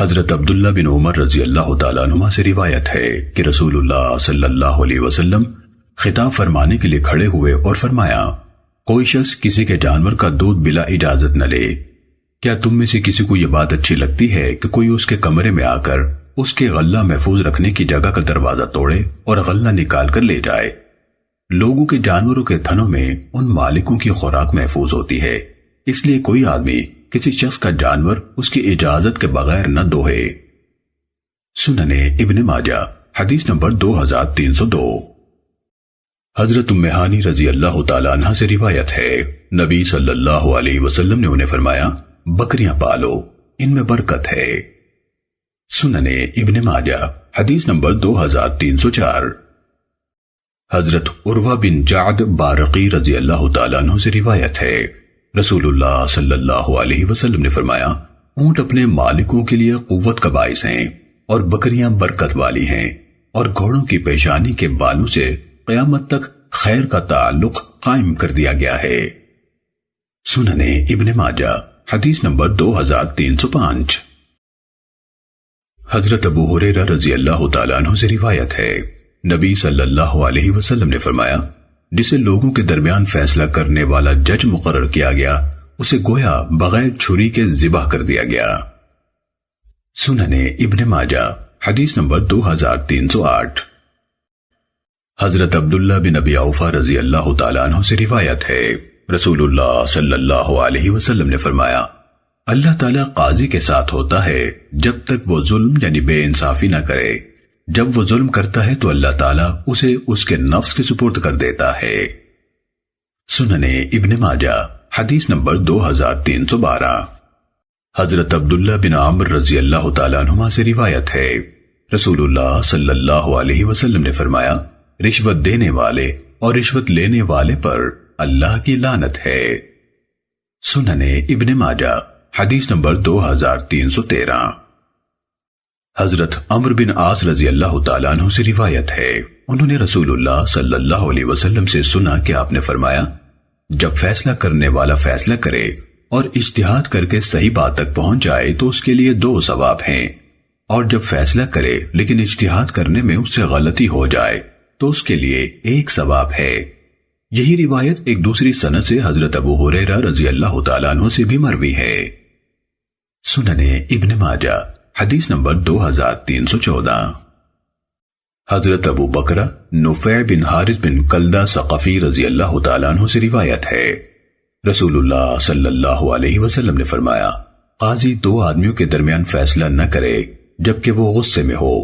حضرت عبداللہ بن عمر رضی اللہ تعالیٰ عنہما سے روایت ہے کہ رسول اللہ صلی اللہ علیہ وسلم خطاب فرمانے کے لیے کھڑے ہوئے اور فرمایا، کوئی شخص کسی کے جانور کا دودھ بلا اجازت نہ لے۔ کیا تم میں سے کسی کو یہ بات اچھی لگتی ہے کہ کوئی اس کے کمرے میں آ کر اس کے غلہ محفوظ رکھنے کی جگہ کا دروازہ توڑے اور غلہ نکال کر لے جائے؟ لوگوں کے جانوروں کے تھنوں میں ان مالکوں کی خوراک محفوظ ہوتی ہے، اس لیے کوئی آدمی کسی شخص کا جانور اس کی اجازت کے بغیر نہ دوہے۔ سننے ابن ماجہ حدیث نمبر 2302۔ حضرت ام ہانی رضی اللہ تعالیٰ عنہ سے روایت ہے، نبی صلی اللہ علیہ وسلم نے انہیں فرمایا، بکریاں پالو، ان میں برکت ہے۔ سننے ابن ماجہ حدیث نمبر 2304۔ حضرت عروہ بن جعد بارقی رضی اللہ تعالیٰ عنہ سے روایت ہے، رسول اللہ صلی اللہ علیہ وسلم نے فرمایا، اونٹ اپنے مالکوں کے لیے قوت کا باعث ہیں اور بکریاں برکت والی ہیں، اور گھوڑوں کی پیشانی کے بالوں سے قیامت تک خیر کا تعلق قائم کر دیا گیا ہے۔ سننے ابن ماجہ حدیث نمبر 2305۔ حضرت ابو ہریرہ رضی اللہ تعالیٰ عنہ سے روایت ہے، نبی صلی اللہ علیہ وسلم نے فرمایا، جسے لوگوں کے درمیان فیصلہ کرنے والا جج مقرر کیا گیا، اسے گویا بغیر چھری کے ذبح کر دیا گیا۔ سننے ابن ماجہ حدیث نمبر 2308۔ حضرت عبداللہ بن ابی اوفا رضی اللہ تعالیٰ عنہ سے روایت ہے، رسول اللہ صلی اللہ علیہ وسلم نے فرمایا، اللہ تعالیٰ قاضی کے ساتھ ہوتا ہے جب تک وہ ظلم یعنی بے انصافی نہ کرے، جب وہ ظلم کرتا ہے تو اللہ تعالیٰ اسے اس کے نفس کے سپرد کر دیتا ہے۔ سننے ابن ماجہ حدیث نمبر 2312۔ حضرت عبداللہ بن عامر رضی اللہ تعالیٰ عنہما سے روایت ہے، رسول اللہ صلی اللہ علیہ وسلم نے فرمایا، رشوت دینے والے اور رشوت لینے والے پر اللہ کی لعنت ہے۔ سننے ابن ماجہ حدیث نمبر 2313۔ حضرت عمرو بن عاص رضی اللہ تعالیٰ عنہ سے روایت ہے، انہوں نے رسول اللہ صلی اللہ علیہ وسلم سے سنا کہ آپ نے فرمایا، جب فیصلہ کرنے والا فیصلہ کرے اور اجتہاد کر کے صحیح بات تک پہنچ جائے تو اس کے لیے 2 ثواب ہیں، اور جب فیصلہ کرے لیکن اجتہاد کرنے میں اس سے غلطی ہو جائے تو اس کے لیے 1 ثواب ہے۔ یہی روایت ایک دوسری سند سے حضرت ابو ہریرہ رضی اللہ تعالیٰ عنہ سے بھی مروی ہے۔ سننے ابن ماجہ حدیث نمبر 2314۔ حضرت ابو بکرہ نفیع بن حارث بن کلدہ ثقفی رضی اللہ تعالیٰ عنہ سے روایت ہے، رسول اللہ صلی اللہ علیہ وسلم نے فرمایا، قاضی 2 آدمیوں کے درمیان فیصلہ نہ کرے جبکہ وہ غصے میں ہو۔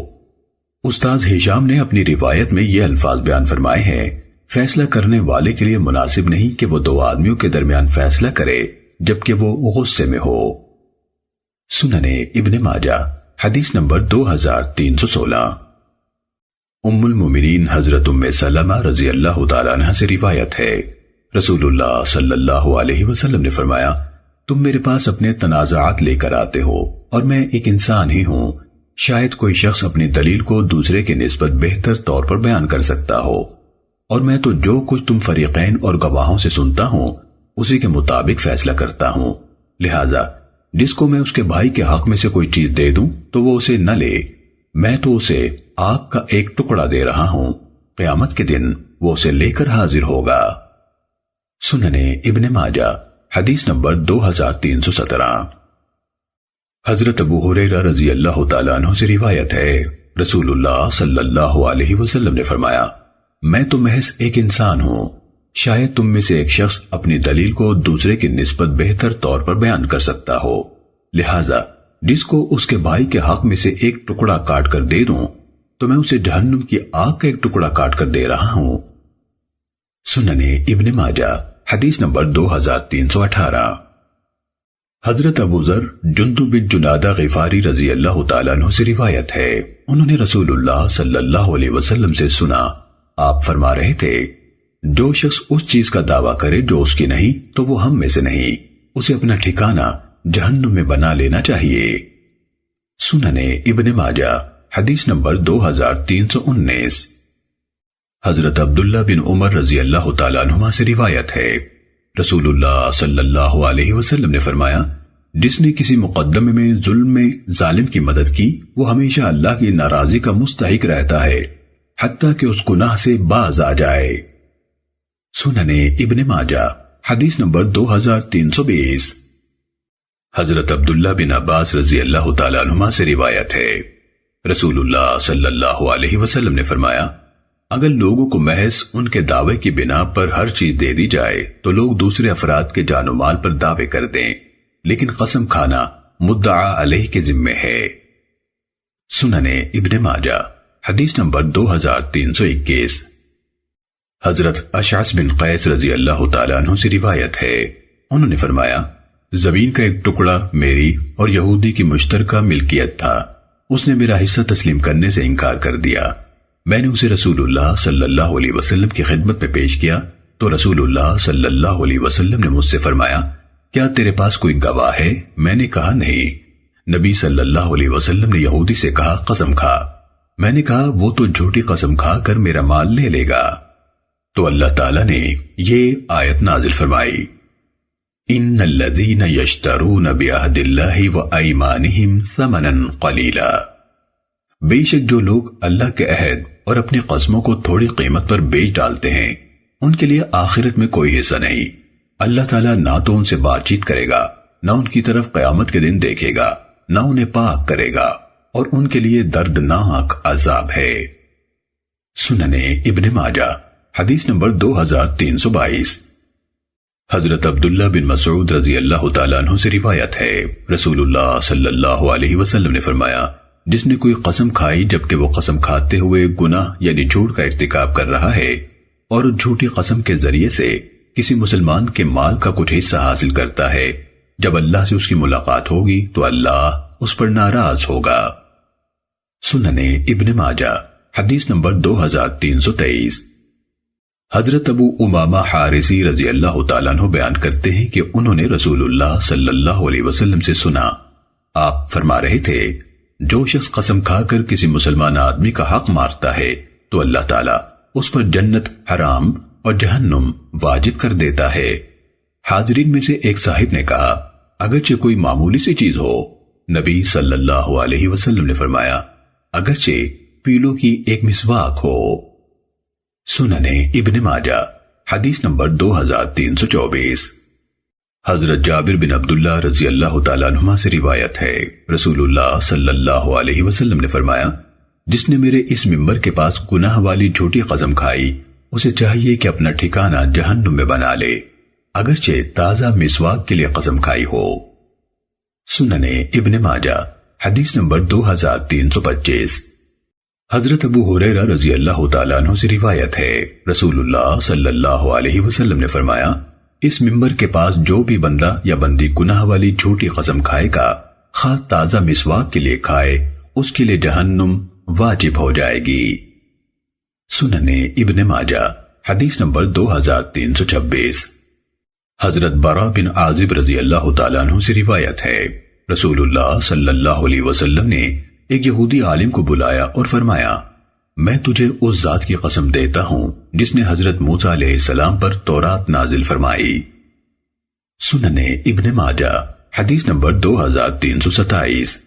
استاذ ہشام نے اپنی روایت میں یہ الفاظ بیان فرمائے ہیں، فیصلہ کرنے والے کے لیے مناسب نہیں کہ وہ 2 آدمیوں کے درمیان فیصلہ کرے جبکہ وہ غصے میں ہو۔ سننے ابن ماجہ حدیث نمبر 2316۔ ام المومنین حضرت ام سلمہ رضی اللہ تعالیٰ عنہ سے روایت ہے، رسول اللہ صلی اللہ علیہ وسلم نے فرمایا، تم میرے پاس اپنے تنازعات لے کر آتے ہو اور میں ایک انسان ہی ہوں، شاید کوئی شخص اپنی دلیل کو دوسرے کے نسبت بہتر طور پر بیان کر سکتا ہو، اور میں تو جو کچھ تم فریقین اور گواہوں سے سنتا ہوں اسی کے مطابق فیصلہ کرتا ہوں، لہذا جس کو میں اس کے بھائی کے حق میں سے کوئی چیز دے دوں تو وہ اسے نہ لے، میں تو اسے آگ کا ایک ٹکڑا دے رہا ہوں، قیامت کے دن وہ اسے لے کر حاضر ہوگا۔ سننے ابن ماجہ حدیث نمبر 2317۔ حضرت ابو ہریرہ رضی اللہ تعالیٰ عنہ سے روایت ہے، رسول اللہ صلی اللہ علیہ وسلم نے فرمایا، میں تو محض ایک انسان ہوں، شاید تم میں سے ایک شخص اپنی دلیل کو دوسرے کی نسبت بہتر طور پر بیان کر سکتا ہو، لہذا جس کو اس کے بھائی کے حق میں سے ایک ٹکڑا کاٹ کر دے دوں تو میں اسے جہنم کی آگ کا ایک ٹکڑا کاٹ کر دے رہا ہوں۔ سننے ابن ماجہ حدیث نمبر 2318۔ حضرت ابو ذر جندب بن جنادہ غفاری رضی اللہ تعالیٰ عنہ سے روایت ہے، انہوں نے رسول اللہ صلی اللہ علیہ وسلم سے سنا، آپ فرما رہے تھے، جو شخص اس چیز کا دعویٰ کرے جو اس کی نہیں تو وہ ہم میں سے نہیں، اسے اپنا ٹھکانہ جہنم میں بنا لینا چاہیے۔ سننے ابن ماجہ حدیث نمبر 2319۔ حضرت عبداللہ بن عمر رضی اللہ تعالیٰ عنہما سے روایت ہے، رسول اللہ صلی اللہ علیہ وسلم نے فرمایا، جس نے کسی مقدمے میں ظلم میں ظالم کی مدد کی وہ ہمیشہ اللہ کی ناراضی کا مستحق رہتا ہے حتیٰ کہ اس گناہ سے باز آ جائے۔ سننے ابن ماجہ حدیث نمبر 2320۔ حضرت عبداللہ بن عباس رضی اللہ تعالیٰ عنہما سے روایت ہے، رسول اللہ صلی اللہ علیہ وسلم نے فرمایا، اگر لوگوں کو محض ان کے دعوے کی بنا پر ہر چیز دے دی جائے تو لوگ دوسرے افراد کے جان و مال پر دعوے کر دیں، لیکن قسم کھانا مدعا علیہ کے ذمے ہے۔ سننے ابن ماجہ حدیث نمبر 2321۔ حضرت اشعث بن قیس رضی اللہ تعالیٰ عنہ سے روایت ہے، انہوں نے فرمایا، زمین کا ایک ٹکڑا میری اور یہودی کی مشترکہ ملکیت تھا، اس نے میرا حصہ تسلیم کرنے سے انکار کر دیا۔ میں نے اسے رسول اللہ صلی اللہ علیہ وسلم کی خدمت میں پیش کیا تو رسول اللہ صلی اللہ علیہ وسلم نے مجھ سے فرمایا، کیا تیرے پاس کوئی گواہ ہے؟ میں نے کہا نہیں۔ نبی صلی اللہ علیہ وسلم نے یہودی سے کہا، قسم کھا۔ میں نے کہا، وہ تو جھوٹی قسم کھا کر میرا مال لے لے گا۔ تو اللہ تعالیٰ نے یہ آیت نازل فرمائی، ان الذین یشترون بعہد اللہ وایمانہم ثمنا قلیلا، بے شک جو لوگ اللہ کے عہد اور اپنی قسموں کو تھوڑی قیمت پر بیچ ڈالتے ہیں ان کے لیے آخرت میں کوئی حصہ نہیں۔ اللہ تعالیٰ نہ تو ان سے بات چیت کرے گا، نہ ان کی طرف قیامت کے دن دیکھے گا، نہ انہیں پاک کرے گا، اور ان کے لیے دردناک عذاب ہے۔ سننے ابن ماجہ حدیث نمبر 2322۔ حضرت عبداللہ بن مسعود رضی اللہ تعالیٰ عنہ سے روایت ہے، رسول اللہ صلی اللہ علیہ وسلم نے فرمایا، جس نے کوئی قسم کھائی جبکہ وہ قسم کھاتے ہوئے گناہ یعنی جھوٹ کا ارتکاب کر رہا ہے اور اس جھوٹی قسم کے ذریعے سے کسی مسلمان کے مال کا کچھ حصہ حاصل کرتا ہے، جب اللہ سے اس کی ملاقات ہوگی تو اللہ اس پر ناراض ہوگا۔ سننے ابن ماجہ حدیث نمبر 2323۔ حضرت ابو امامہ حارثی رضی اللہ تعالیٰ عنہ بیان کرتے ہیں کہ انہوں نے رسول اللہ صلی اللہ علیہ وسلم سے سنا، آپ فرما رہے تھے، جو شخص قسم کھا کر کسی مسلمان آدمی کا حق مارتا ہے تو اللہ تعالیٰ اس پر جنت حرام اور جہنم واجب کر دیتا ہے۔ حاضرین میں سے ایک صاحب نے کہا، اگرچہ کوئی معمولی سی چیز ہو؟ نبی صلی اللہ علیہ وسلم نے فرمایا، اگرچہ پیلوں کی ایک مسواک ہو۔ سننے ابن ماجہ حدیث نمبر 2324۔ حضرت جابر بن عبداللہ رضی اللہ تعالیٰ عنہما سے روایت ہے، رسول اللہ صلی اللہ علیہ وسلم نے فرمایا، جس نے میرے اس ممبر کے پاس گناہ والی جھوٹی قسم کھائی اسے چاہیے کہ اپنا ٹھکانہ جہنم میں بنا لے، اگرچہ تازہ مسواک کے لیے قسم کھائی ہو۔ سننے ابن ماجہ حدیث نمبر 2325۔ حضرت ابو ہریرہ رضی اللہ تعالیٰ عنہ سے روایت ہے، رسول اللہ صلی اللہ علیہ وسلم نے فرمایا، اس ممبر کے پاس جو بھی بندہ یا بندی گناہ والی جھوٹی قسم کھائے گا، خواہ تازہ مسواک کے لیے کھائے، اس کے لیے جہنم واجب ہو جائے گی۔ سننے ابن ماجہ حدیث نمبر 2326۔ حضرت براء بن عازب رضی اللہ تعالیٰ عنہ سے روایت ہے، رسول اللہ صلی اللہ علیہ وسلم نے ایک یہودی عالم کو بلایا اور فرمایا، میں تجھے اس ذات کی قسم دیتا ہوں جس نے حضرت موسیٰ علیہ السلام پر تورات نازل فرمائی۔ سننے ابن ماجہ حدیث نمبر 2327۔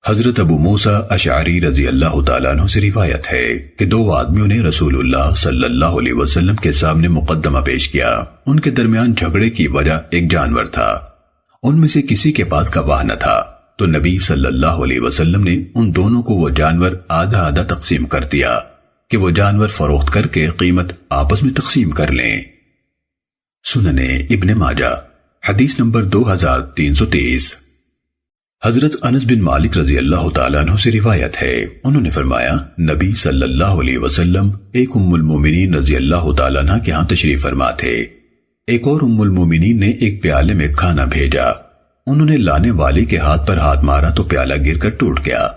حضرت ابو موسیٰ اشعری رضی اللہ تعالیٰ عنہ سے روایت ہے کہ دو آدمیوں نے رسول اللہ صلی اللہ علیہ وسلم کے سامنے مقدمہ پیش کیا، ان کے درمیان جھگڑے کی وجہ ایک جانور تھا، ان میں سے کسی کے پاس گواہ نہ تھا، تو نبی صلی اللہ علیہ وسلم نے ان دونوں کو وہ جانور آدھا آدھا تقسیم کر دیا کہ وہ جانور فروخت کر کے قیمت آپس میں تقسیم کر لیں۔ سننے ابن ماجہ حدیث نمبر 2330۔ حضرت انس بن مالک رضی اللہ تعالیٰ عنہ سے روایت ہے، انہوں نے فرمایا، نبی صلی اللہ علیہ وسلم ایک ام المومنین رضی اللہ تعالیٰ عنہ کے ہاں تشریف فرما تھے، ایک اور ام المومنین نے ایک پیالے میں کھانا بھیجا، انہوں نے لانے والے کے ہاتھ پر ہاتھ مارا تو پیالہ گر کر ٹوٹ گیا،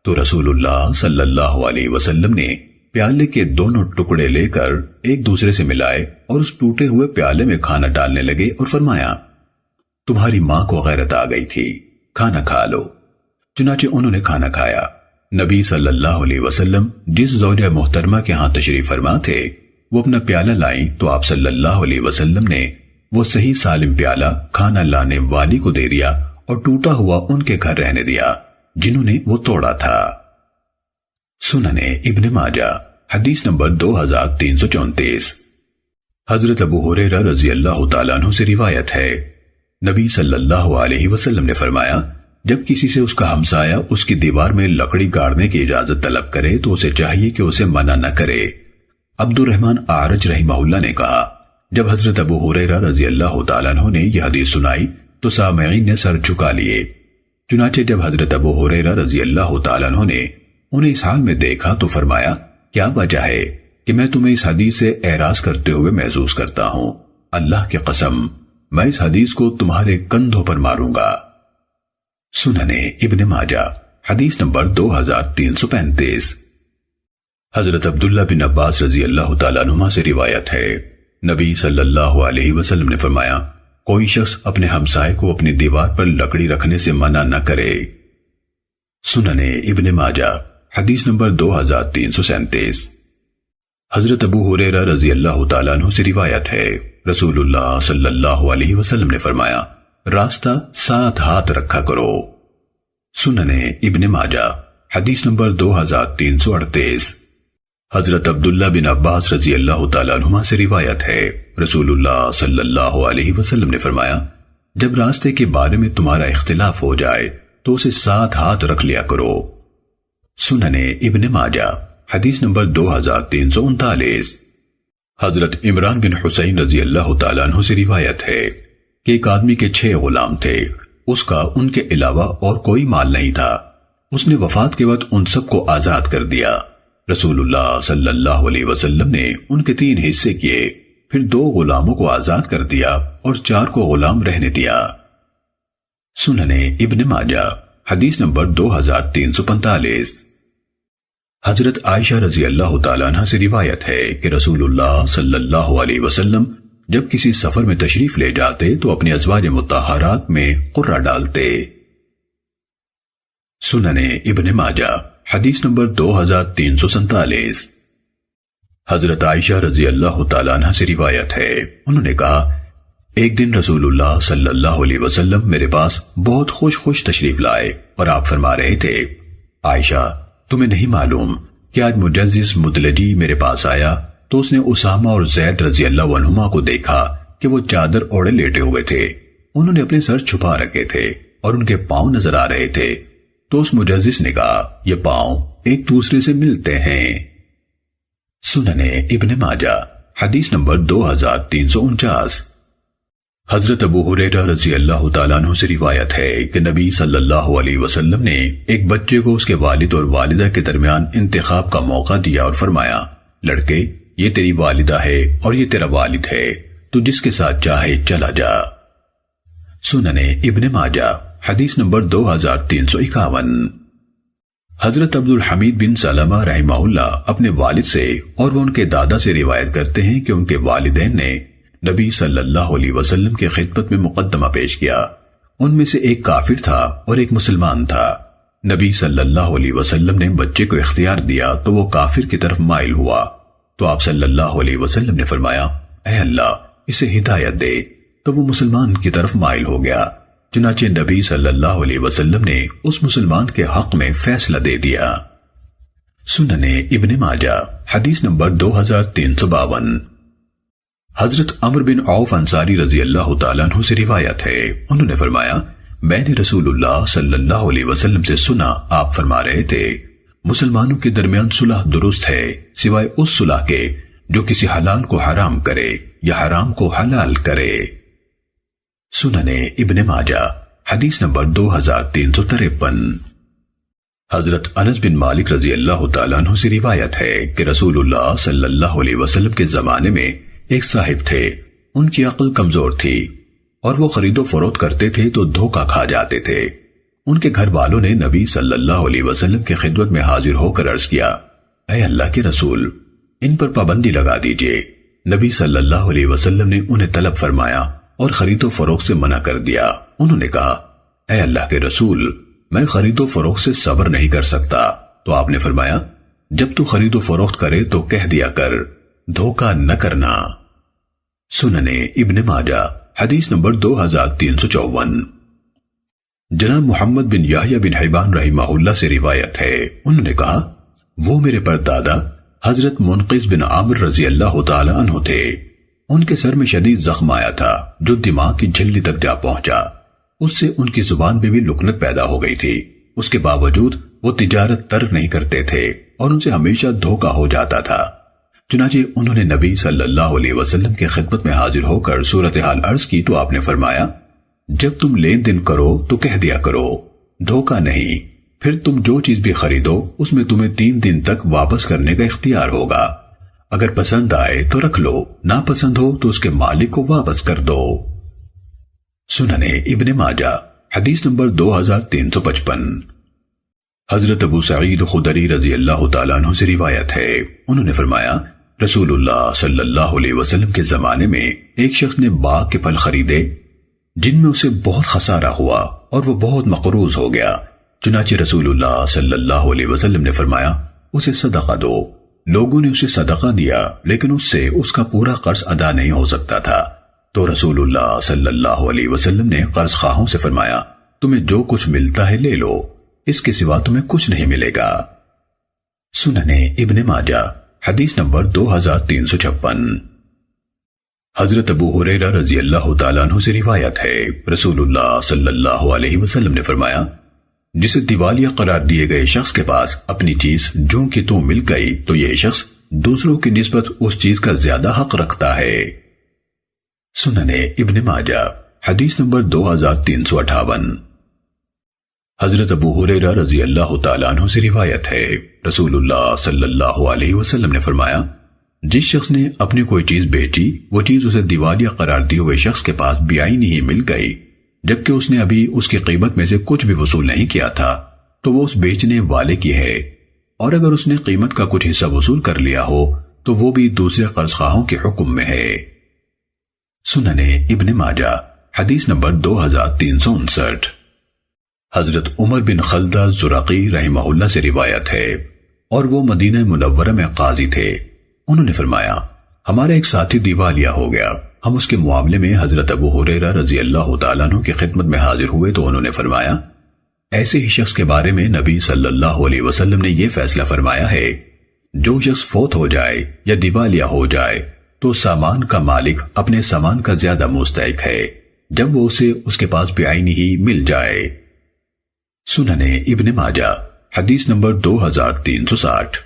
تو رسول اللہ صلی اللہ علیہ وسلم نے پیالے کے دونوں ٹکڑے لے کر ایک دوسرے سے ملائے اور اس ٹوٹے ہوئے پیالے میں کھانا ڈالنے لگے اور فرمایا، تمہاری ماں کو غیرت آ گئی تھی، کھانا کھا لو۔ چنانچہ انہوں نے کھانا کھایا۔ نبی صلی اللہ علیہ وسلم جس زوجہ محترمہ کے ہاں تشریف فرما تھے وہ اپنا پیالہ لائیں تو آپ صلی اللہ علیہ وسلم نے وہ صحیح سالم پیالہ کھانا لانے والی کو دے دیا اور ٹوٹا ہوا ان کے گھر رہنے دیا جنہوں نے وہ توڑا تھا۔ سننے ابن ماجہ حدیث نمبر 2334۔ حضرت ابو ہریرہ رضی اللہ تعالیٰ عنہ سے روایت ہے، نبی صلی اللہ علیہ وسلم نے فرمایا، جب کسی سے اس کا ہمسایہ اس کی دیوار میں لکڑی گاڑنے کی اجازت طلب کرے تو اسے چاہیے کہ اسے منع نہ کرے۔ عبد الرحمن اعرج رحمہ اللہ نے کہا، جب حضرت ابو ہریرہ رضی اللہ تعالیٰ عنہ نے یہ حدیث سنائی تو سامعین نے سر جھکا لیے۔ چنانچہ جب حضرت ابو ہریرہ رضی اللہ تعالیٰ عنہ نے انہیں اس حال میں دیکھا تو فرمایا، کیا وجہ ہے کہ میں تمہیں اس حدیث سے اعراض کرتے ہوئے محسوس کرتا ہوں؟ اللہ کی قسم میں اس حدیث کو تمہارے کندھوں پر ماروں گا۔ سننے ابن ماجہ حدیث نمبر 2335۔ حضرت عبداللہ بن عباس رضی اللہ تعالیٰ عنہما سے روایت ہے، نبی صلی اللہ علیہ وسلم نے فرمایا، کوئی شخص اپنے ہمسائے کو اپنی دیوار پر لکڑی رکھنے سے منع نہ کرے۔ سننے ابن ماجہ حدیث نمبر 2337۔ حضرت ابو ہریرہ رضی اللہ تعالیٰ عنہ سے روایت ہے، رسول اللہ صلی اللہ علیہ وسلم نے فرمایا، راستہ 7 ہاتھ رکھا کرو۔ سننے ابن ماجہ حدیث نمبر 2338۔ حضرت عبداللہ بن عباس رضی اللہ تعالیٰ عنہما سے روایت ہے، رسول اللہ صلی اللہ علیہ وسلم نے فرمایا، جب راستے کے بارے میں تمہارا اختلاف ہو جائے تو اسے 7 ہاتھ رکھ لیا کرو۔ سننے ابن ماجہ حدیث نمبر 2339۔ حضرت عمران بن حسین رضی اللہ تعالیٰ عنہ سے روایت ہے کہ ایک آدمی کے 6 غلام تھے، اس کا ان کے علاوہ اور کوئی مال نہیں تھا۔ اس نے وفات کے وقت ان سب کو آزاد کر دیا۔ رسول اللہ صلی اللہ علیہ وسلم نے ان کے 3 حصے کیے، پھر 2 غلاموں کو آزاد کر دیا اور 4 کو غلام رہنے دیا۔ سننے ابن ماجہ حدیث نمبر 2345۔ حضرت عائشہ رضی اللہ تعالیٰ عنہ سے روایت ہے کہ رسول اللہ صلی اللہ علیہ وسلم جب کسی سفر میں تشریف لے جاتے تو اپنی ازواج مطہرات میں قرہ ڈالتے۔ سننے ابن ماجہ حدیث نمبر 2347۔ حضرت عائشہ رضی اللہ تعالیٰ عنہ سے روایت ہے، انہوں نے کہا، ایک دن رسول اللہ صلی اللہ علیہ وسلم میرے پاس بہت خوش تشریف لائے اور آپ فرما رہے تھے، عائشہ تمہیں نہیں معلوم کہ آج مجزز مدلجی میرے پاس آیا تو اس نے اسامہ اور زید رضی اللہ عنہما کو دیکھا کہ وہ چادر اوڑے لیٹے ہوئے تھے، انہوں نے اپنے سر چھپا رکھے تھے اور ان کے پاؤں نظر آ رہے تھے، تو اس مجزز نے کہا، یہ پاؤں ایک دوسرے سے ملتے ہیں۔ سننے ابن ماجہ حدیث نمبر 2349۔ حضرت ابو ہریرہ رضی اللہ تعالیٰ عنہ سے روایت ہے کہ نبی صلی اللہ علیہ وسلم نے ایک بچے کو اس کے والد اور والدہ کے درمیان انتخاب کا موقع دیا اور فرمایا، لڑکے یہ تیری والدہ ہے اور یہ تیرا والد ہے، تو جس کے ساتھ چاہے چلا جا۔ سننے ابن ماجہ حدیث نمبر 2351۔ حضرت عبد الحمید بن سلمہ رحمہ اللہ اپنے والد سے اور وہ ان کے دادا سے روایت کرتے ہیں کہ ان کے والدین نے نبی صلی اللہ علیہ وسلم کی خدمت میں مقدمہ پیش کیا، ان میں سے ایک کافر تھا اور ایک مسلمان تھا۔ نبی صلی اللہ علیہ وسلم نے بچے کو اختیار دیا تو وہ کافر کی طرف مائل ہوا، تو آپ صلی اللہ علیہ وسلم نے فرمایا، اے اللہ اسے ہدایت دے، تو وہ مسلمان کی طرف مائل ہو گیا۔ چنانچہ نبی صلی اللہ علیہ وسلم نے اس مسلمان کے حق میں فیصلہ دے دیا۔ سننے ابن ماجہ حدیث نمبر 2352۔ حضرت عمرو بن عوف انصاری رضی اللہ تعالیٰ عنہ سے روایت ہے، انہوں نے فرمایا، میں نے رسول اللہ صلی اللہ علیہ وسلم سے سنا آپ فرما رہے تھے، مسلمانوں کے درمیان صلح درست ہے سوائے اس صلح کے جو کسی حلال کو حرام کرے یا حرام کو حلال کرے۔ سننے ابن ماجہ حدیث نمبر 2353۔ حضرت انس بن مالک رضی اللہ تعالیٰ عنہ سے روایت ہے کہ رسول اللہ صلی اللہ علیہ وسلم کے زمانے میں ایک صاحب تھے، ان کی عقل کمزور تھی اور وہ خرید و فروخت کرتے تھے تو دھوکہ کھا جاتے تھے۔ ان کے گھر والوں نے نبی صلی اللہ علیہ وسلم کی خدمت میں حاضر ہو کر عرض کیا، اے اللہ کے رسول ان پر پابندی لگا دیجئے۔ نبی صلی اللہ علیہ وسلم نے انہیں طلب فرمایا اور خرید و فروخت سے منع کر دیا۔ انہوں نے کہا، اے اللہ کے رسول میں خرید و فروخت سے صبر نہیں کر سکتا، تو آپ نے فرمایا، جب تو خرید و فروخت کرے تو کہہ دیا کر، دھوکہ نہ کرنا۔ سننے ابن ماجہ حدیث نمبر 2354۔ جناب محمد بن یحییٰ بن حبان رحمہ اللہ سے روایت ہے، انہوں نے کہا وہ میرے پردادا حضرت منقذ بن عامر رضی اللہ تعالی عنہ تھے۔ ان کے سر میں شدید زخم آیا تھا جو دماغ کی جھلی تک جا پہنچا۔ اس سے ان کی زبان پہ بھی لکنت پیدا ہو گئی تھی۔ اس کے باوجود وہ تجارت ترک نہیں کرتے تھے اور ان سے ہمیشہ دھوکہ ہو جاتا تھا۔ چنانچہ انہوں نے نبی صلی اللہ علیہ وسلم کی خدمت میں حاضر ہو کر صورتحال عرض کی تو آپ نے فرمایا، جب تم لین دین کرو تو کہہ دیا کرو دھوکہ نہیں، پھر تم جو چیز بھی خریدو اس میں تمہیں 3 دن تک واپس کرنے کا اختیار ہوگا۔ اگر پسند آئے تو رکھ لو، نہ پسند ہو تو اس کے مالک کو واپس کر دو۔ سنن ابن ماجہ حدیث نمبر 2355۔ حضرت ابو سعید خدری رضی اللہ تعالیٰ عنہ سے روایت ہے، انہوں نے فرمایا رسول اللہ صلی اللہ علیہ وسلم کے زمانے میں ایک شخص نے باغ کے پھل خریدے جن میں اسے بہت خسارہ ہوا اور وہ بہت مقروض ہو گیا۔ چنانچہ رسول اللہ صلی اللہ علیہ وسلم نے فرمایا اسے صدقہ دو۔ لوگوں نے اسے صدقہ دیا لیکن اس سے اس کا پورا قرض ادا نہیں ہو سکتا تھا، تو رسول اللہ صلی اللہ علیہ وسلم نے قرض خواہوں سے فرمایا تمہیں جو کچھ ملتا ہے لے لو، اس کے سوا تمہیں کچھ نہیں ملے گا۔ سنن ابن ماجہ حدیث نمبر 2356۔ حضرت ابو ہریرہ رضی اللہ تعالیٰ عنہ سے روایت ہے، رسول اللہ صلی اللہ علیہ وسلم نے فرمایا جسے دیوالیہ قرار دیے گئے شخص کے پاس اپنی چیز جو کہ تو مل گئی تو یہ شخص دوسروں کی نسبت اس چیز کا زیادہ حق رکھتا ہے۔ سنن ابن ماجہ حدیث نمبر 2358۔ حضرت ابو ہریرہ رضی اللہ تعالیٰ عنہ سے روایت ہے، رسول اللہ صلی اللہ علیہ وسلم نے فرمایا جس شخص نے اپنی کوئی چیز بیچی وہ چیز اسے دیوالیہ قرار دیے ہوئے شخص کے پاس بیعی نہیں مل گئی جبکہ اس نے ابھی اس کی قیمت میں سے کچھ بھی وصول نہیں کیا تھا تو وہ اس بیچنے والے کی ہے، اور اگر اس نے قیمت کا کچھ حصہ وصول کر لیا ہو تو وہ بھی دوسرے قرض خواہوں کے حکم میں ہے۔ سنن ابن ماجہ حدیث نمبر 2359۔ حضرت عمر بن خلدہ زرقی رحمہ اللہ سے روایت ہے اور وہ مدینہ منورہ میں قاضی تھے، انہوں نے فرمایا ہمارا ایک ساتھی دیوالیہ ہو گیا، ہم اس کے معاملے میں حضرت ابو ہریرہ رضی اللہ تعالیٰ عنہ کی خدمت میں حاضر ہوئے تو انہوں نے فرمایا ایسے ہی شخص کے بارے میں نبی صلی اللہ علیہ وسلم نے یہ فیصلہ فرمایا ہے جو شخص فوت ہو جائے یا دیوالیہ ہو جائے تو سامان کا مالک اپنے سامان کا زیادہ مستحق ہے جب وہ اسے اس کے پاس بعینہ ہی مل جائے۔ سنن ابن ماجہ حدیث نمبر 2360۔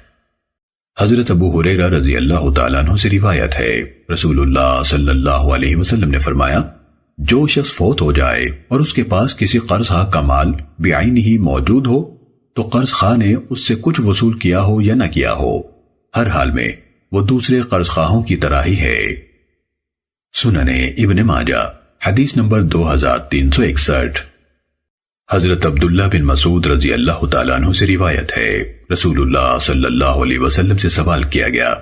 حضرت ابو ہریرہ رضی اللہ تعالیٰ عنہ سے روایت ہے، رسول اللہ صلی اللہ علیہ وسلم نے فرمایا جو شخص فوت ہو جائے اور اس کے پاس کسی قرض خواہ کا مال بعینہ ہی موجود ہو تو قرض خواہ نے اس سے کچھ وصول کیا ہو یا نہ کیا ہو، ہر حال میں وہ دوسرے قرض خواہوں کی طرح ہی ہے۔ سنن ابن ماجہ حدیث نمبر 2361۔ حضرت عبداللہ بن مسعود رضی اللہ تعالیٰ عنہ سے روایت ہے، رسول اللہ صلی اللہ علیہ وسلم سے سوال کیا گیا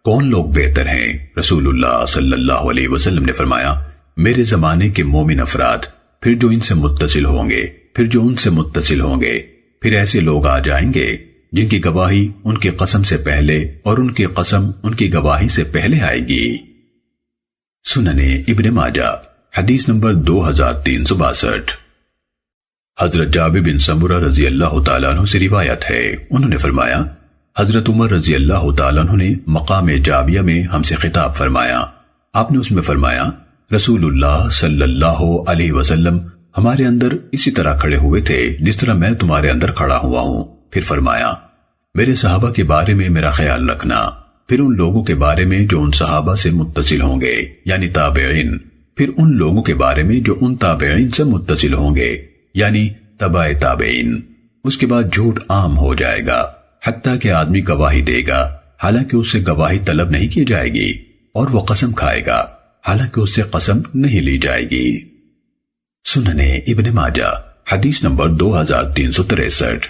کون لوگ بہتر ہیں؟ رسول اللہ صلی اللہ علیہ وسلم نے فرمایا میرے زمانے کے مومن افراد، پھر جو ان سے متصل ہوں گے، پھر جو ان سے متصل ہوں گے، پھر ایسے لوگ آ جائیں گے جن کی گواہی ان کی قسم سے پہلے اور ان کی قسم ان کی گواہی سے پہلے آئے گی۔ سنن ابن ماجہ حدیث نمبر 2362۔ حضرت جابر بن سمرہ رضی اللہ تعالیٰ عنہ سے روایت ہے، انہوں نے فرمایا حضرت عمر رضی اللہ تعالیٰ عنہ نے مقام جابیہ میں ہم سے خطاب فرمایا، آپ نے اس میں فرمایا رسول اللہ صلی اللہ علیہ وسلم ہمارے اندر اسی طرح کھڑے ہوئے تھے جس طرح میں تمہارے اندر کھڑا ہوا ہوں، پھر فرمایا میرے صحابہ کے بارے میں میرا خیال رکھنا، پھر ان لوگوں کے بارے میں جو ان صحابہ سے متصل ہوں گے یعنی تابعین، پھر ان لوگوں کے بارے میں جو ان تابعین سے متصل ہوں گے یعنی تبع تابعین، اس کے بعد جھوٹ عام ہو جائے گا حتیٰ کہ آدمی گواہی دے گا حالانکہ اس سے گواہی طلب نہیں کی جائے گی، اور وہ قسم کھائے گا حالانکہ اس سے قسم نہیں لی جائے گی۔ سنن ابن ماجہ حدیث نمبر 2363۔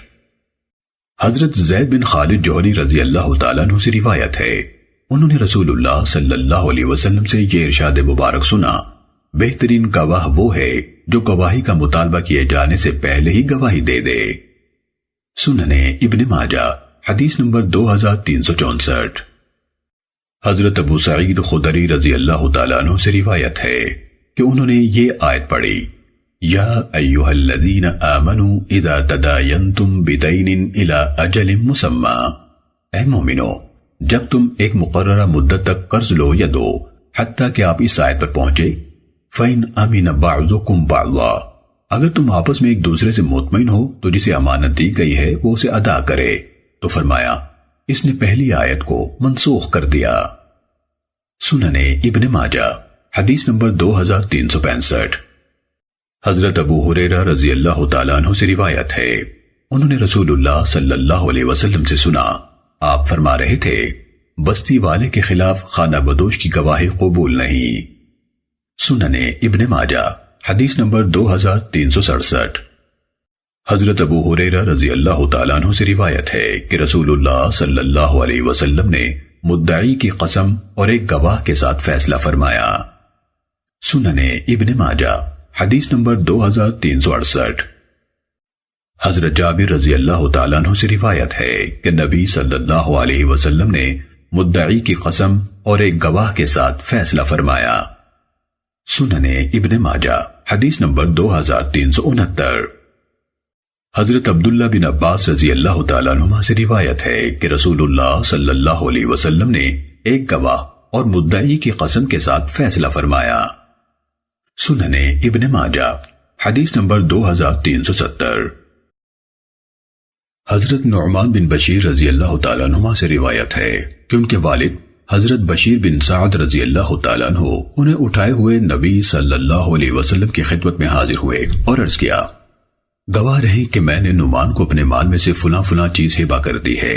حضرت زید بن خالد جوہنی رضی اللہ تعالیٰ عنہ سے روایت ہے، انہوں نے رسول اللہ صلی اللہ علیہ وسلم سے یہ ارشاد مبارک سنا بہترین گواہ وہ ہے جو گواہی کا مطالبہ کیے جانے سے پہلے ہی گواہی دے دے۔ سنن ابن ماجہ حدیث نمبر 2364۔ حضرت ابو سعید خدری رضی اللہ تعالیٰ عنہ سے روایت ہے کہ انہوں نے یہ آیت پڑھی یا ایھا الذین آمنوا اذا تداینتم بدین الی اجل مسمی، اے مومنو جب تم ایک مقررہ مدت تک قرض لو یا دو حتیٰ کہ آپ اس آیت پر پہنچے فَإِنْ أَمِنَ بَعْضُكُمْ بَعْضًا، اگر تم آپس میں ایک دوسرے سے مطمئن ہو تو جسے امانت دی گئی ہے وہ اسے ادا کرے، تو فرمایا اس نے پہلی آیت کو منسوخ کر دیا۔ سننے ابن ماجہ حدیث نمبر 2365۔ حضرت ابو ہریرہ رضی اللہ تعالیٰ عنہ سے روایت ہے، انہوں نے رسول اللہ صلی اللہ علیہ وسلم سے سنا، آپ فرما رہے تھے بستی والے کے خلاف خانہ بدوش کی گواہی قبول نہیں۔ سننے ابن ماجہ حدیث نمبر 2367۔ حضرت ابو ہریرہ رضی اللہ تعالیٰ عنہ سے روایت ہے کہ رسول اللہ صلی اللہ علیہ وسلم نے مدعی کی قسم اور ایک گواہ کے ساتھ فیصلہ فرمایا۔ سننے ابن ماجہ حدیث نمبر 2368۔ حضرت جابر رضی اللہ تعالیٰ عنہ سے روایت ہے کہ نبی صلی اللہ علیہ وسلم نے مدعی کی قسم اور ایک گواہ کے ساتھ فیصلہ فرمایا۔ سننے ابن ماجہ حدیث نمبر 2369۔ حضرت عبداللہ بن عباس رضی اللہ تعالیٰ عنہما سے روایت ہے کہ رسول اللہ صلی اللہ علیہ وسلم نے ایک گواہ اور مدعی کی قسم کے ساتھ فیصلہ فرمایا۔ سننے ابن ماجہ حدیث نمبر 2370۔ حضرت نعمان بن بشیر رضی اللہ تعالیٰ عنہما سے روایت ہے کہ ان کے والد حضرت بشیر بن سعد رضی اللہ تعالیٰ عنہ انہیں اٹھائے ہوئے نبی صلی اللہ علیہ وسلم کی خدمت میں حاضر ہوئے اور عرض کیا، گواہ رہیں کہ میں نے نعمان کو اپنے مال میں سے فلاں فلاں چیز ہبہ کر دی ہے۔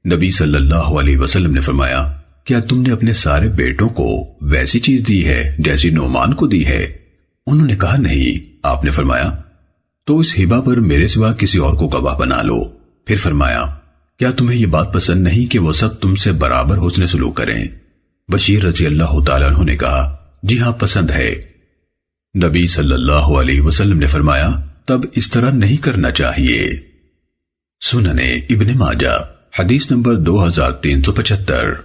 نبی صلی اللہ علیہ وسلم نے فرمایا، کیا تم نے اپنے سارے بیٹوں کو ویسی چیز دی ہے جیسی نعمان کو دی ہے؟ انہوں نے کہا نہیں۔ آپ نے فرمایا تو اس ہبہ پر میرے سوا کسی اور کو گواہ بنا لو۔ پھر فرمایا، کیا تمہیں یہ بات پسند نہیں کہ وہ سب تم سے برابر حسن سلوک کریں؟ بشیر رضی اللہ تعالیٰ عنہ نے کہا، جی ہاں پسند ہے۔ نبی صلی اللہ علیہ وسلم نے فرمایا، تب اس طرح نہیں کرنا چاہیے۔ سننے ابن ماجہ حدیث نمبر 2375۔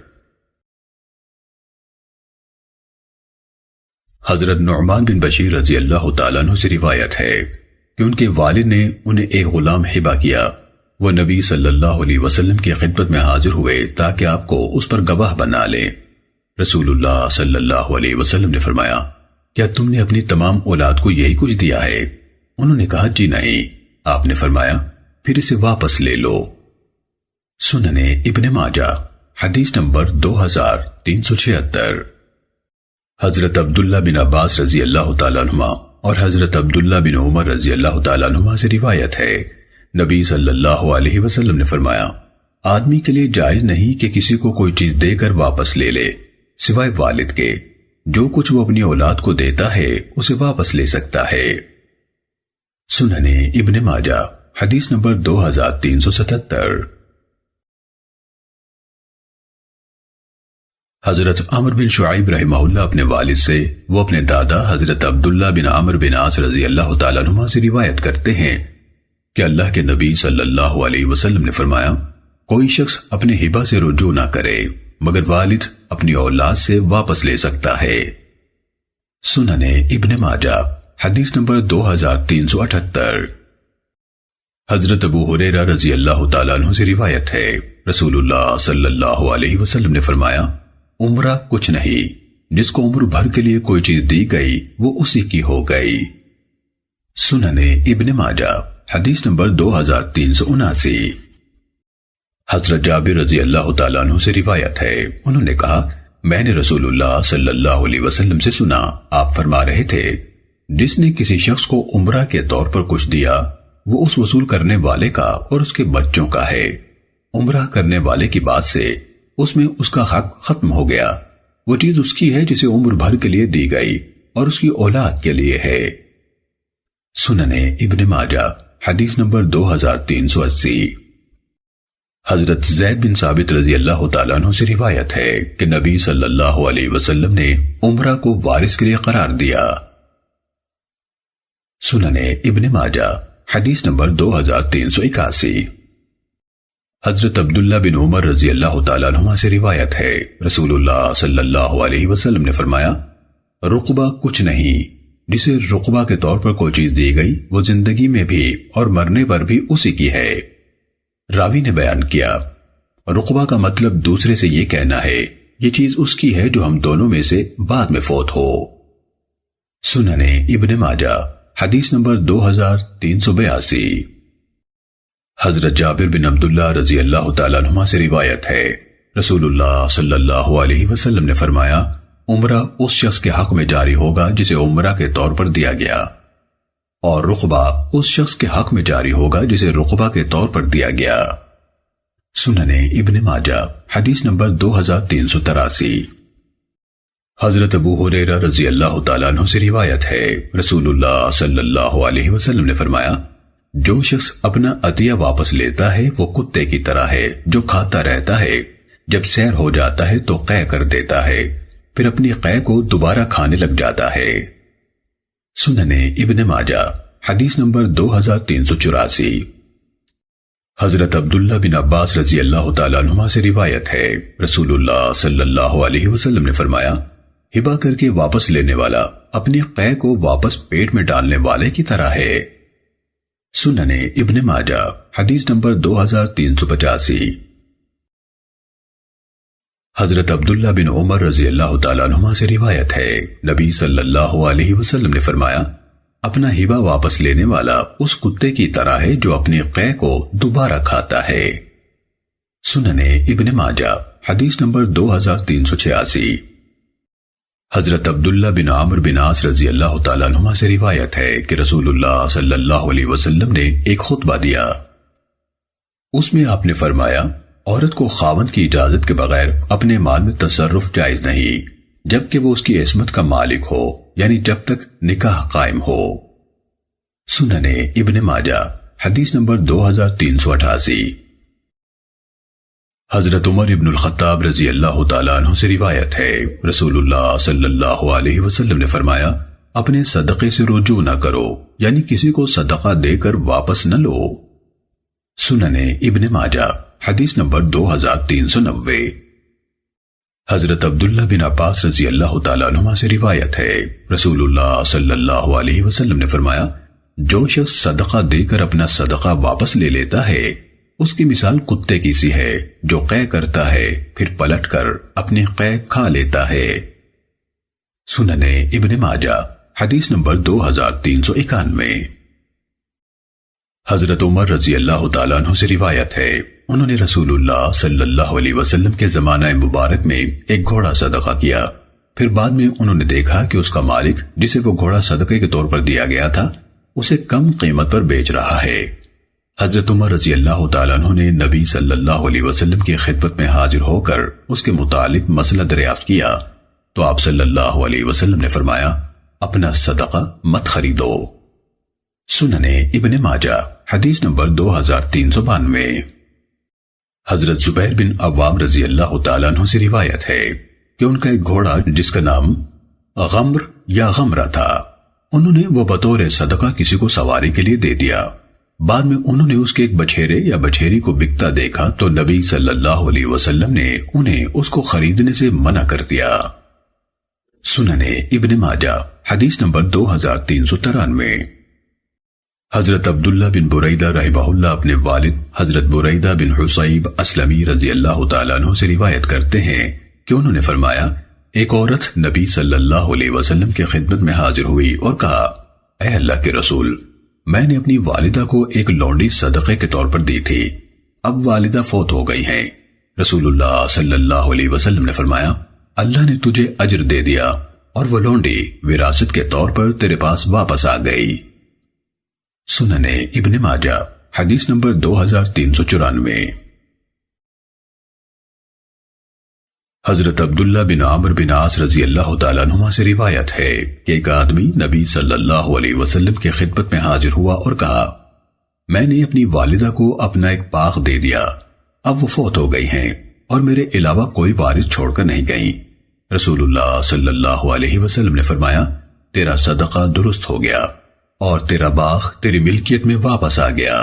حضرت نعمان بن بشیر رضی اللہ تعالیٰ عنہ سے روایت ہے کہ ان کے والد نے انہیں ایک غلام ہبہ کیا۔ وہ نبی صلی اللہ علیہ وسلم کی خدمت میں حاضر ہوئے تاکہ آپ کو اس پر گواہ بنا لے۔ رسول اللہ صلی اللہ علیہ وسلم نے فرمایا، کیا تم نے اپنی تمام اولاد کو یہی کچھ دیا ہے؟ انہوں نے کہا، جی نہیں۔ آپ نے فرمایا، پھر اسے واپس لے لو۔ سننے ابن ماجہ حدیث نمبر 2376۔ حضرت عبداللہ بن عباس رضی اللہ تعالیٰ عنہما اور حضرت عبداللہ بن عمر رضی اللہ تعالیٰ عنہما سے روایت ہے، نبی صلی اللہ علیہ وسلم نے فرمایا، آدمی کے لیے جائز نہیں کہ کسی کو کوئی چیز دے کر واپس لے لے سوائے والد کے۔ جو کچھ وہ اپنی اولاد کو دیتا ہے اسے واپس لے سکتا ہے۔ سننے ابن ماجہ حدیث نمبر 2377۔ حضرت عمر بن شعیب رحمہ اللہ اپنے والد سے، وہ اپنے دادا حضرت عبداللہ بن عمر بن عاص رضی اللہ تعالیٰ عنہما سے روایت کرتے ہیں کہ اللہ کے نبی صلی اللہ علیہ وسلم نے فرمایا، کوئی شخص اپنے ہبہ سے رجوع نہ کرے مگر والد اپنی اولاد سے واپس لے سکتا ہے۔ سننے ابن ماجہ حدیث نمبر 2378۔ حضرت ابو ہریرہ رضی اللہ تعالیٰ عنہ سے روایت ہے، رسول اللہ صلی اللہ علیہ وسلم نے فرمایا، عمرہ کچھ نہیں، جس کو عمر بھر کے لیے کوئی چیز دی گئی وہ اسی کی ہو گئی۔ سننے ابن ماجہ حدیث نمبر 2379۔ حضرت جابر رضی اللہ تعالیٰ عنہ سے روایت ہے، انہوں نے کہا، میں نے رسول اللہ صلی اللہ علیہ وسلم سے سنا، آپ فرما رہے تھے، جس نے کسی شخص کو عمرہ کے طور پر کچھ دیا وہ اس وصول کرنے والے کا اور اس کے بچوں کا ہے۔ عمرہ کرنے والے کی بات سے اس میں اس کا حق ختم ہو گیا، وہ چیز اس کی ہے جسے عمر بھر کے لیے دی گئی اور اس کی اولاد کے لیے ہے۔ سننے ابن ماجہ حدیث نمبر 2380۔ حضرت زید بن ثابت رضی اللہ تعالیٰ عنہ سے روایت ہے کہ نبی صلی اللہ علیہ وسلم نے عمرہ کو وارث کے لیے قرار دیا۔ سننے ابن ماجہ حدیث نمبر 2381۔ حضرت عبداللہ بن عمر رضی اللہ تعالیٰ عنہما سے روایت ہے، رسول اللہ صلی اللہ علیہ وسلم نے فرمایا، رقبہ کچھ نہیں، جسے رقبہ کے طور پر کوئی چیز دی گئی وہ زندگی میں بھی اور مرنے پر بھی اسی کی ہے۔ راوی نے بیان کیا، رقبہ کا مطلب دوسرے سے یہ کہنا ہے یہ چیز اس کی ہے جو ہم دونوں میں سے بعد میں فوت ہو۔ سننے ابن ماجہ حدیث نمبر 2382۔ حضرت جابر بن عبداللہ رضی اللہ تعالیٰ عنہما سے روایت ہے، رسول اللہ صلی اللہ علیہ وسلم نے فرمایا، عمرہ اس شخص کے حق میں جاری ہوگا جسے عمرہ کے طور پر دیا گیا، اور رقبہ اس شخص کے حق میں جاری ہوگا جسے رقبہ کے طور پر دیا گیا۔ سننے ابن ماجہ حدیث نمبر 2383۔ حضرت ابو ہریرہ رضی اللہ تعالیٰ عنہ سے روایت ہے، رسول اللہ صلی اللہ علیہ وسلم نے فرمایا، جو شخص اپنا عطیہ واپس لیتا ہے وہ کتے کی طرح ہے جو کھاتا رہتا ہے، جب سیر ہو جاتا ہے تو قے کر دیتا ہے، پھر اپنی قے کو دوبارہ کھانے لگ جاتا ہے۔ سننے ابن ماجہ حدیث نمبر 2384۔ حضرت عبداللہ بن عباس رضی اللہ تعالیٰ عنہما سے روایت ہے، رسول اللہ صلی اللہ علیہ وسلم نے فرمایا، ہبہ کر کے واپس لینے والا اپنی قے کو واپس پیٹ میں ڈالنے والے کی طرح ہے۔ سننے ابن ماجہ حدیث نمبر 2385۔ حضرت عبداللہ بن عمر رضی اللہ تعالیٰ عنہما سے روایت ہے، نبی صلی اللہ علیہ وسلم نے فرمایا، اپنا ہبہ واپس لینے والا اس کتے کی طرح ہے جو اپنی قے کو دوبارہ کھاتا ہے۔ سننے ابن ماجہ حدیث نمبر 2386۔ حضرت عبداللہ بن عامر بن عاص رضی اللہ تعالیٰ عنہما سے روایت ہے کہ رسول اللہ صلی اللہ علیہ وسلم نے ایک خطبہ دیا، اس میں آپ نے فرمایا، عورت کو خاوند کی اجازت کے بغیر اپنے مال میں تصرف جائز نہیں، جبکہ وہ اس کی عصمت کا مالک ہو، یعنی جب تک نکاح قائم ہو۔ سننے ابن ماجہ حدیث نمبر 2388۔ حضرت عمر ابن الخطاب رضی اللہ تعالیٰ عنہ سے روایت ہے، رسول اللہ صلی اللہ علیہ وسلم نے فرمایا، اپنے صدقے سے رجوع نہ کرو، یعنی کسی کو صدقہ دے کر واپس نہ لو۔ سننے ابن ماجہ حدیث نمبر 2390۔ حضرت عبداللہ بن عباس رضی اللہ تعالیٰ عنہما سے روایت ہے، رسول اللہ صلی اللہ علیہ وسلم نے فرمایا، جو شخص صدقہ دے کر اپنا صدقہ واپس لے لیتا ہے اس کی مثال کتے کی سی ہے جو قے کرتا ہے پھر پلٹ کر اپنی قے کھا لیتا ہے۔ سننے ابن ماجہ حدیث نمبر 2391۔ حضرت عمر رضی اللہ تعالیٰ عنہ سے روایت ہے، انہوں نے رسول اللہ صلی اللہ علیہ وسلم کے زمانہ مبارک میں ایک گھوڑا صدقہ کیا، پھر بعد میں انہوں نے دیکھا کہ اس کا مالک جسے وہ گھوڑا صدقے کے طور پر دیا گیا تھا اسے کم قیمت پر بیچ رہا ہے۔ حضرت عمر رضی اللہ تعالیٰ عنہ نے نبی صلی اللہ علیہ وسلم کی خدمت میں حاضر ہو کر اس کے متعلق مسئلہ دریافت کیا تو آپ صلی اللہ علیہ وسلم نے فرمایا، اپنا صدقہ مت خریدو۔ سننے ابن ماجہ حدیث نمبر 2392۔ حضرت زبیر بن عوام رضی اللہ تعالیٰ عنہ سے روایت ہے کہ ان کا ایک گھوڑا جس کا نام غمر یا غمرہ تھا، انہوں نے وہ بطور صدقہ کسی کو سواری کے لیے دے دیا۔ بعد میں انہوں نے اس کے ایک بچھیرے یا بچھیری کو بکتا دیکھا تو نبی صلی اللہ علیہ وسلم نے انہیں اس کو خریدنے سے منع کر دیا۔ سننے ابن ماجہ حدیث نمبر 2393۔ حضرت عبداللہ بن بریدہ رحمہ اللہ اپنے والد حضرت بریدہ بن حصیب اسلمی رضی اللہ تعالیٰ عنہ سے روایت کرتے ہیں کہ انہوں نے فرمایا، ایک عورت نبی صلی اللہ علیہ وسلم کی خدمت میں حاضر ہوئی اور کہا، اے اللہ کے رسول، میں نے اپنی والدہ کو ایک لونڈی صدقے کے طور پر دی تھی، اب والدہ فوت ہو گئی ہیں۔ رسول اللہ صلی اللہ علیہ وسلم نے فرمایا، اللہ نے تجھے اجر دے دیا اور وہ لونڈی وراثت کے طور پر تیرے پاس واپس آ گئی۔ سننے ابن ماجہ حدیث نمبر 2394۔ حضرت عبداللہ بن عامر بن عاص رضی اللہ تعالیٰ عنہما سے روایت ہے کہ ایک آدمی نبی صلی اللہ علیہ وسلم کی خدمت میں حاضر ہوا اور کہا، میں نے اپنی والدہ کو اپنا ایک باغ دے دیا، اب وہ فوت ہو گئی ہیں اور میرے علاوہ کوئی وارث چھوڑ کر نہیں گئی۔ رسول اللہ صلی اللہ علیہ وسلم نے فرمایا، تیرا صدقہ درست ہو گیا اور تیرا باغ تیری ملکیت میں واپس آ گیا۔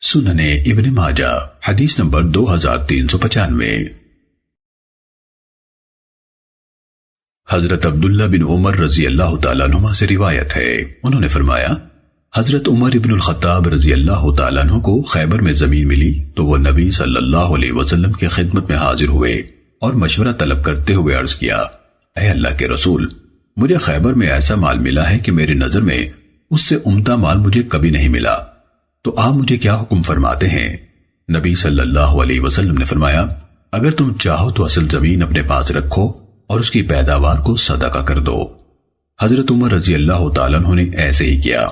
سننے ابن ماجہ حدیث نمبر 2395۔ حضرت عبداللہ بن عمر رضی اللہ تعالیٰ عنہ سے روایت ہے، انہوں نے فرمایا حضرت عمر ابن الخطاب رضی اللہ تعالیٰ عنہ کو خیبر میں زمین ملی تو وہ نبی صلی اللہ علیہ وسلم کی خدمت میں حاضر ہوئے اور مشورہ طلب کرتے ہوئے عرض کیا، اے اللہ کے رسول، مجھے خیبر میں ایسا مال ملا ہے کہ میری نظر میں اس سے عمدہ مال مجھے کبھی نہیں ملا، تو آپ مجھے کیا حکم فرماتے ہیں؟ نبی صلی اللہ علیہ وسلم نے فرمایا، اگر تم چاہو تو اصل زمین اپنے پاس رکھو اور اس کی پیداوار کو صدقہ کر دو۔ حضرت عمر رضی اللہ تعالیٰ عنہ نے ایسے ہی کیا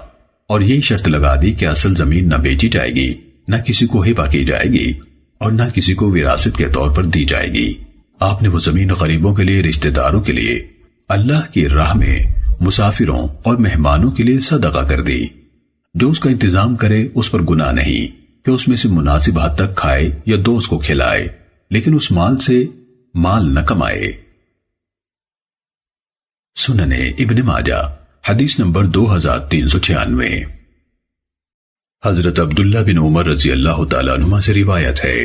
اور یہی شرط لگا دی کہ اصل زمین نہ بیچی جائے گی، نہ کسی کو ہبہ کی جائے گی اور نہ کسی کو وراثت کے طور پر دی جائے گی۔ آپ نے وہ زمین غریبوں کے لیے، رشتہ داروں کے لیے، اللہ کی راہ میں مسافروں اور مہمانوں کے لیے صدقہ کر دی۔ جو اس کا انتظام کرے اس پر گناہ نہیں کہ اس میں سے مناسب حد تک کھائے یا دوست کو کھلائے، لیکن اس مال سے مال نہ کمائے۔ سننے ابن ماجہ حدیث نمبر 2396۔ حضرت عبداللہ بن عمر رضی اللہ تعالیٰ عنہ سے روایت ہے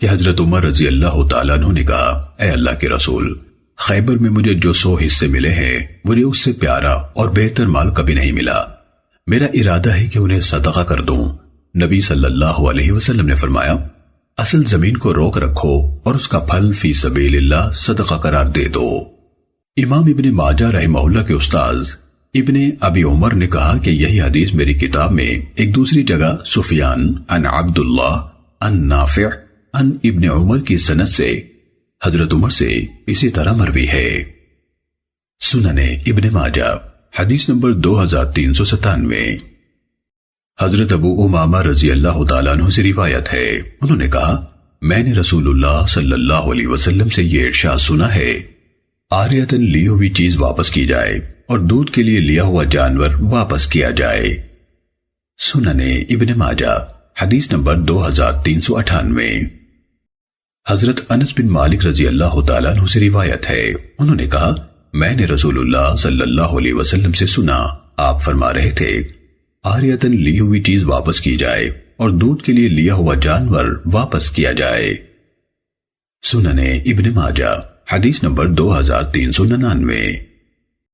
کہ حضرت عمر رضی اللہ تعالیٰ عنہ نے کہا، اے اللہ کے رسول، خیبر میں مجھے جو 100 حصے ملے ہیں مجھے اس سے پیارا اور بہتر مال کبھی نہیں ملا، میرا ارادہ ہے کہ انہیں صدقہ کر دوں۔ نبی صلی اللہ علیہ وسلم نے فرمایا، اصل زمین کو روک رکھو اور اس کا پھل فی سبیل اللہ صدقہ قرار دے دو۔ امام ابن ماجہ رحمہ اللہ کے استاذ ابن ابی عمر نے کہا کہ یہی حدیث میری کتاب میں ایک دوسری جگہ سفیان عن عبداللہ عن نافع عن ابن عمر کی سند سے حضرت عمر سے اسی طرح مروی ہے۔ سننے ابن ماجہ حدیث نمبر 2397۔ حضرت ابو امامہ رضی اللہ تعالیٰ عنہ سے روایت ہے، انہوں نے کہا، میں نے رسول اللہ صلی اللہ علیہ وسلم سے یہ ارشاد سنا ہے، عاریتاً لی ہوئی چیز واپس کی جائے اور دودھ کے لیے لیا ہوا جانور واپس کیا جائے۔ سننے ابن ماجہ حدیث نمبر 2398۔ حضرت انس بن مالک رضی اللہ تعالیٰ عنہ سے روایت ہے، انہوں نے کہا، میں نے رسول اللہ صلی اللہ علیہ وسلم سے سنا، آپ فرما رہے تھے، عاریتاً لی ہوئی چیز واپس کی جائے اور دودھ کے لیے لیا ہوا جانور واپس کیا جائے۔ سننے ابن ماجہ حدیث نمبر 2399۔